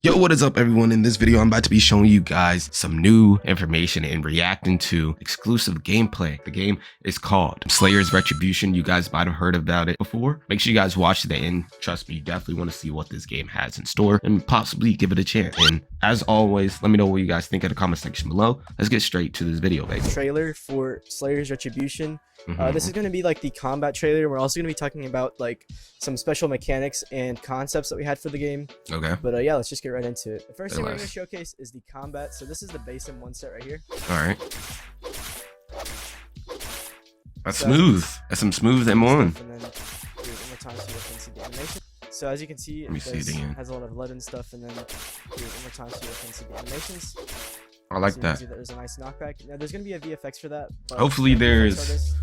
Yo, what is up everyone? In this video, I'm about to be showing you guys some new information and reacting to exclusive gameplay. The game is called Slayer's Retribution. You guys might have heard about it before. Make sure you guys watch to the end. Trust me, you definitely want to see what this game has in store and possibly give it a chance. And as always, let me know what you guys think in the comment section below. Let's get straight to this video, baby. Trailer for Slayer's Retribution. This is going to be like the combat trailer. We're also going to be talking about like some special mechanics and concepts that we had for the game. Okay. But yeah, let's just get right into it. The first thing we're going to showcase is the combat. So this is the base in one set right here. All right. That's smooth. That's some smooth M1. And then do it one more time so you can see the animation. So as you can see, it has a lot of lead and stuff. And then do it one more time so you can see the animations. I like so that. There's a nice knockback. Now there's going to be a VFX for that. But hopefully there's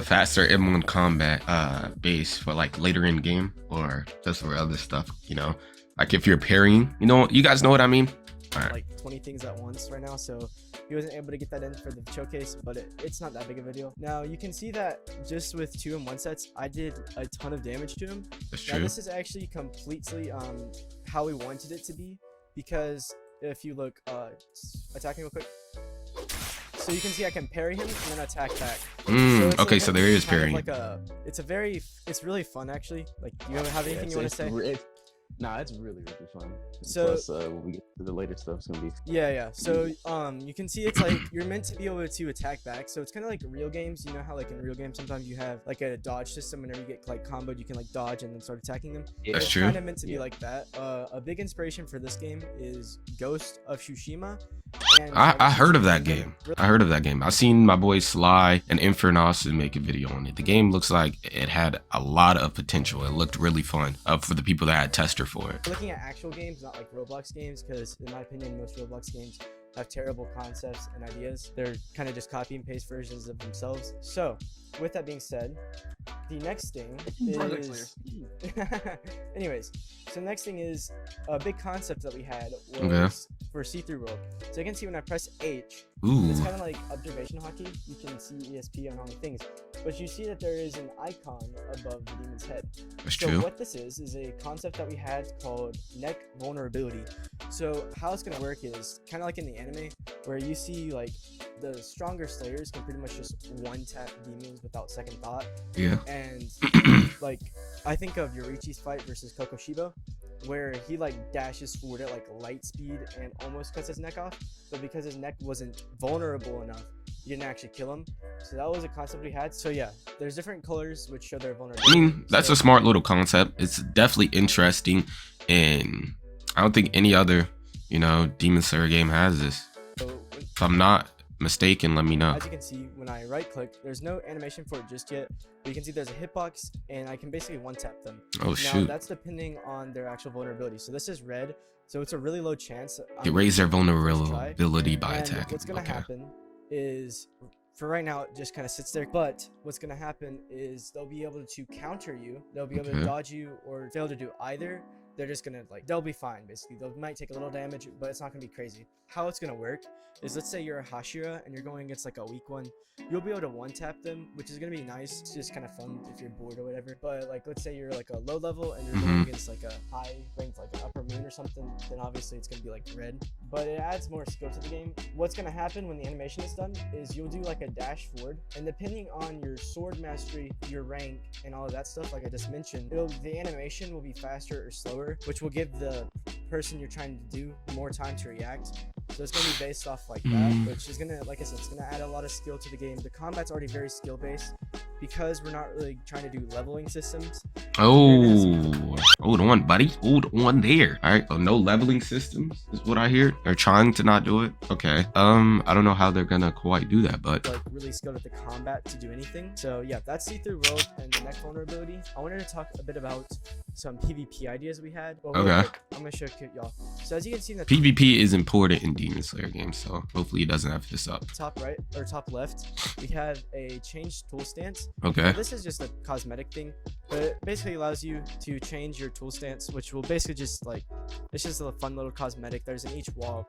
faster M1 combat base for like later in game or just for other stuff, you know, like if you're parrying, you know, you guys know what I mean. All right. Like 20 things at once right now, so he wasn't able to get that in for the showcase, but it's not that big of a deal. Now you can see that just with 2 in 1 sets, I did a ton of damage to him. That's true. Now this is actually completely how we wanted it to be, because if you look attacking real quick, so you can see I can parry him and then attack back. Okay, so there is parrying. Like it's really fun actually. Like, do you have anything you want to say? Nah, it's really fun. So plus, when we get to the later stuff, it's gonna be yeah. So you can see it's like you're meant to be able to attack back. So it's kind of like real games. You know how like in real games sometimes you have like a dodge system. Whenever you get like comboed, you can like dodge and then start attacking them. That's true. It's kind of meant to be like that. A big inspiration for this game is Ghost of Tsushima. And I heard of that game. I've seen my boy Sly and Infernos make a video on it. The game looks like it had a lot of potential. It looked really fun for the people that had tester for it. Looking at actual games, not like Roblox games, because in my opinion, most Roblox games have terrible concepts and ideas. They're kind of just copy and paste versions of themselves. So with that being said, the next thing is anyways, so the next thing is a big concept that we had was for see-through world. So you can see when I press H, it's kind of like observation hockey. You can see ESP on all the things, but you see that there is an icon above the demon's head. That's so true. What this is a concept that we had called neck vulnerability. So how it's going to work is kind of like in the anime, where you see like the stronger slayers can pretty much just one-tap demons without second thought. Yeah. And like I think of Yorichi's fight versus Kokoshibo, where he like dashes forward at like light speed and almost cuts his neck off, but because his neck wasn't vulnerable enough, you didn't actually kill him. So that was a concept we had. So yeah, there's different colors which show their vulnerability. I mean, that's a smart little concept. It's definitely interesting, and I don't think any other, you know, Demon Slayer game has this. So if I'm not mistaken, let me know. As you can see, when I right click, there's no animation for it just yet, but you can see there's a hitbox and I can basically one tap them. Oh shoot. Now that's depending on their actual vulnerability. So this is red, so it's a really low chance. They raise their vulnerability by attacking. What's gonna happen is, for right now, it just kind of sits there, but what's gonna happen is they'll be able to counter you, they'll be able to dodge you, or fail to do either. They're just gonna like, they'll be fine basically. They might take a little damage, but it's not gonna be crazy. How it's gonna work is, let's say you're a Hashira and you're going against like a weak one, you'll be able to one tap them, which is gonna be nice. It's just kind of fun if you're bored or whatever. But like, let's say you're like a low level and you're going against like a high ranked, like an upper moon or something, then obviously it's gonna be like red. But it adds more skill to the game. What's gonna happen when the animation is done is you'll do like a dash forward, and depending on your sword mastery, your rank, and all of that stuff, like I just mentioned, the animation will be faster or slower, which will give the person you're trying to do more time to react. So it's going to be based off like that, which is going to, like I said, it's going to add a lot of skill to the game. The combat's already very skill based because we're not really trying to do leveling systems. Oh, hold on, buddy. Hold on there. All right, so no leveling systems is what I hear. They're trying to not do it. Okay. I don't know how they're gonna quite do that, but like really skilled at the combat to do anything. So yeah, that's see-through world and the neck vulnerability. I wanted to talk a bit about some PvP ideas we had. Well, okay. I'm gonna show y'all. So as you can see in the PvP is important in Demon Slayer games, so hopefully it doesn't have this up. Top right or top left, we have a changed tool stance. Okay. Now, this is just a cosmetic thing. But it basically allows you to change your tool stance, which will basically just like, it's just a fun little cosmetic there's in each wall.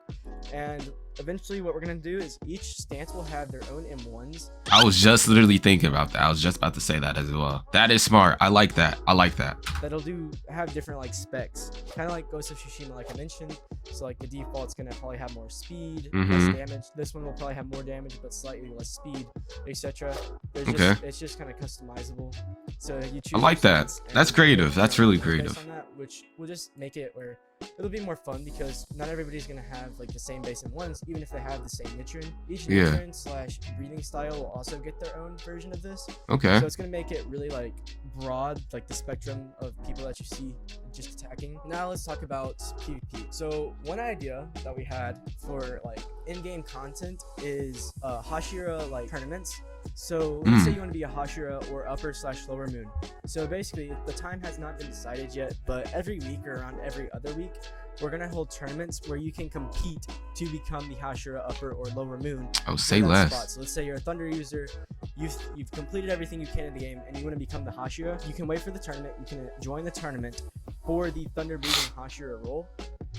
And eventually what we're going to do is each stance will have their own M1s. I was just literally thinking about that. I was just about to say that as well. That is smart. I like that. I like that. That'll have different like specs, kind of like Ghost of Tsushima, like I mentioned. So like the default's gonna probably have more speed, less damage. This one will probably have more damage but slightly less speed, etc. It's just kind of customizable. So you choose. I like that. That's creative. That's really creative. On that, which will just make it where it'll be more fun because not everybody's gonna have like the same base in ones, even if they have the same Nichiren. Each Nichiren / breathing style will also get their own version of this. Okay. So it's gonna make it really like broad, like the spectrum of people that you see just attacking. Now let's talk about PvP. So one idea that we had for like in-game content is Hashira like tournaments. So let's say you want to be a Hashira or upper / lower moon. So basically the time has not been decided yet, but every week or around every other week we're gonna hold tournaments where you can compete to become the Hashira upper or lower moon. Oh, say less. Spot. So let's say you're a Thunder user, you've completed everything you can in the game, and you want to become the Hashira. You can wait for the tournament. You can join the tournament for the Thunder breathing Hashira role,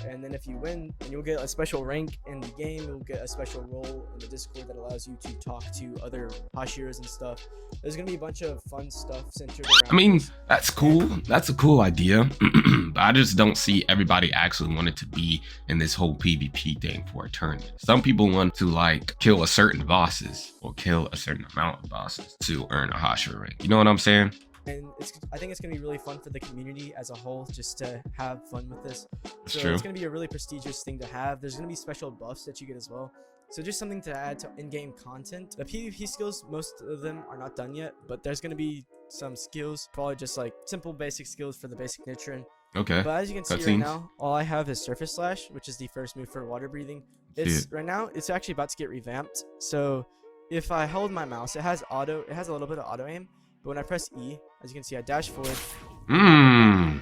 and then if you win, then you'll get a special rank in the game. You'll get a special role in the Discord that allows you to talk to other Hashiras and stuff. There's gonna be a bunch of fun stuff centered around. I mean, that's cool. That's a cool idea, but I just don't see everybody actually wanting to be in this whole PvP thing for a tournament. Some people want to like kill a certain bosses or kill a certain amount of bosses to earn a Hashira rank. You know what I'm saying? And I think it's going to be really fun for the community as a whole, just to have fun with this. That's so true. It's going to be a really prestigious thing to have. There's going to be special buffs that you get as well. So just something to add to in-game content. The PvP skills, most of them are not done yet, but there's going to be some skills, probably just like simple basic skills for the basic Nichiren. Okay. But as you can see right now, all I have is Surface Slash, which is the first move for water breathing. Right now, it's actually about to get revamped. So if I hold my mouse, it has a little bit of auto aim. But when I press E, as you can see, I dash forward.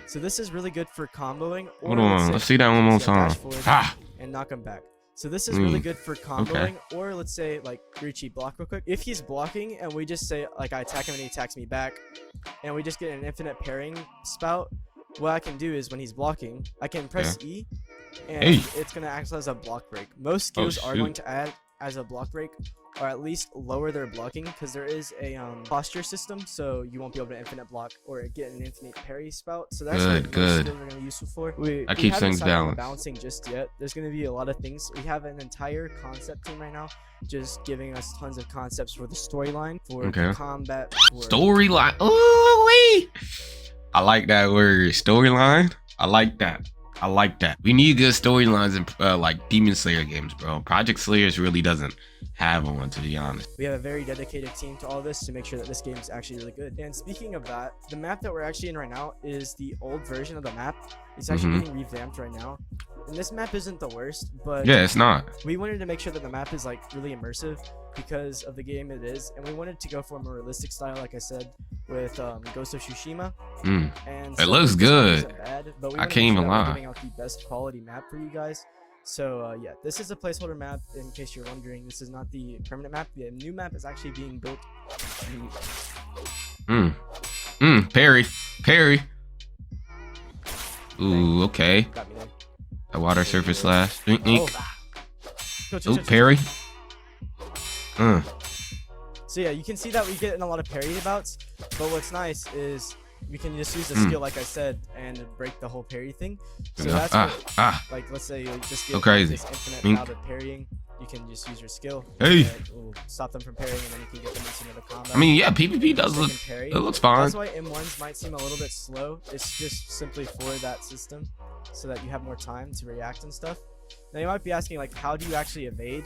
So this is really good for comboing. Hold on, let's see that one more time. And knock him back. So this is really good for comboing. Or let's say like Richie block real quick. If he's blocking and we just say like I attack him and he attacks me back, and we just get an infinite parrying spout, what I can do is when he's blocking, I can press E, and it's gonna act as a block break. Most skills are going to add as a block break, or at least lower their blocking, because there is a posture system, so you won't be able to infinite block or get an infinite parry spout. So that's what most skills are going to be useful for. We keep things balanced. Balancing just yet. There's going to be a lot of things. We have an entire concept team right now, just giving us tons of concepts for the storyline, for combat, storyline. Ooh, I like that word, storyline. I like that. I like that. We need good storylines in like Demon Slayer games, bro. Project Slayers really doesn't have one, to be honest. We have a very dedicated team to all this to make sure that this game is actually really good. And speaking of that, the map that we're actually in right now is the old version of the map. It's actually getting revamped right now. And this map isn't the worst, but yeah, it's not. We wanted to make sure that the map is like really immersive because of the game it is, and we wanted to go for a more realistic style, like I said, with Ghost of Tsushima. And so it looks good. But we I can't even lie. Giving out the best quality map for you guys. So yeah, this is a placeholder map. In case you're wondering, this is not the permanent map. The new map is actually being built. Parry. Ooh, okay. Got me there. A water surface slash. Chill. Parry. So yeah, you can see that we get in a lot of parry bouts, but what's nice is we can just use the skill, like I said, and break the whole parry thing. So that's like, let's say you just get this infinite bout of parrying. You can just use your skill. And stop them from parrying, and then you can get them into another combat. I mean, yeah, PvP does look. It looks fine. That's why M1s might seem a little bit slow. It's just simply for that system, so that you have more time to react and stuff. Now you might be asking, like, how do you actually evade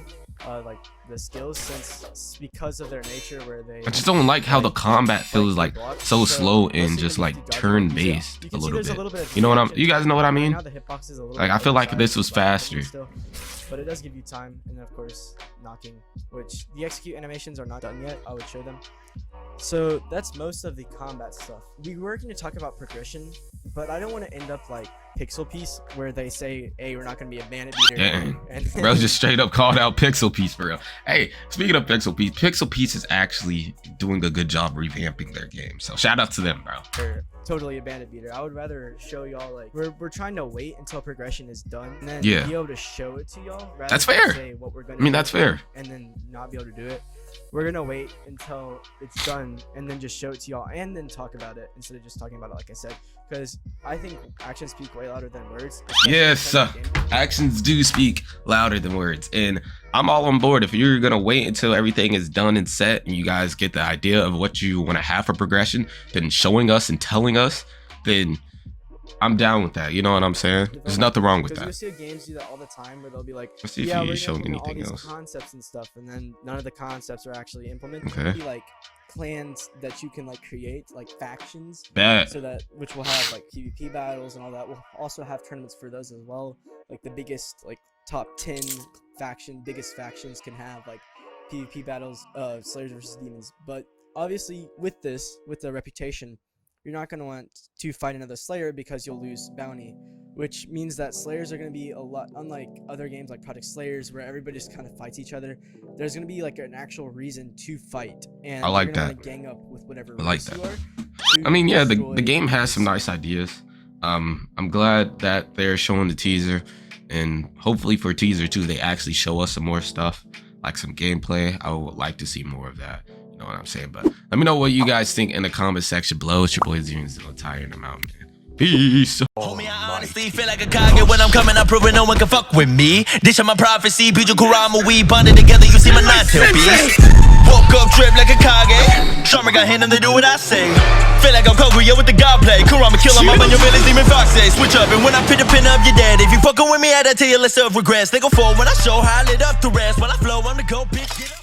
like the skills, since because of their nature where they I just don't like how the combat feels like so slow and just like turn based a little bit. You know what you guys know what I mean? Like, I feel like this was faster. But it does give you time, and then of course knocking, which the execute animations are not done yet. I would show them. So that's most of the combat stuff. We were going to talk about progression, but I don't want to end up like Pixel Piece, where they say, hey, we're not going to be a bandit beater. Dang. And Bro just straight up called out Pixel Piece for real. Hey, speaking of Pixel Piece is actually doing a good job revamping their game. So shout out to them, bro. They're totally a bandit beater. I would rather show y'all like we're trying to wait until progression is done and then be able to show it to y'all. That's fair. Say what we're gonna I mean, that's fair. And then not be able to do it. We're gonna wait until it's done and then just show it to y'all and then talk about it instead of just talking about it, like I said, because I think actions speak way louder than words. Yes, actions do speak louder than words, and I'm all on board. If you're gonna wait until everything is done and set and you guys get the idea of what you want to have for progression, then showing us and telling us, then I'm down with that. You know what I'm saying? There's nothing wrong with that. You see games do that all the time, where they'll be like, let's see if yeah, you we're showed gonna all anything these else. concepts and stuff, and then none of the concepts are actually implemented. Okay. It'll be like clans that you can like create, like factions, Bet. so that which will have like PvP battles and all that. We'll also have tournaments for those as well. Like the biggest, like top 10 biggest factions can have like PvP battles of Slayers versus Demons. But obviously with the reputation, you're not going to want to fight another Slayer because you'll lose bounty, which means that Slayers are going to be a lot, unlike other games like Project Slayers where everybody just kind of fights each other. There's going to be like an actual reason to fight, and I like you're gonna that. wanna gang up with whatever I like race that. you are I mean, yeah, the destroy game has some this. nice ideas. I'm glad that they're showing the teaser, and hopefully for teaser 2 they actually show us some more stuff, like some gameplay. I would like to see more of that. You know what I'm saying? But let me know what you guys think in the comment section below. It's your boy XenoTy, and I'm out, man. Peace. Homie, I honestly feel like a Kage when I'm coming up, proving no one can fuck with me. This is my prophecy, Piju Kurama, we bonded together, you see my nine-tail beast. Woke up, drip like a Kage. Sharma got hand and they do what I say. Feel like I'm Koguya with the god play. Kurama kill him, I'm on your village, demon fox say. Switch up, and when I pin the pin up, you're dead. If you fucking with me, I tell you less of regrets. They go forward when I show how I lit up the rest. When I flow, I'm the go bitch.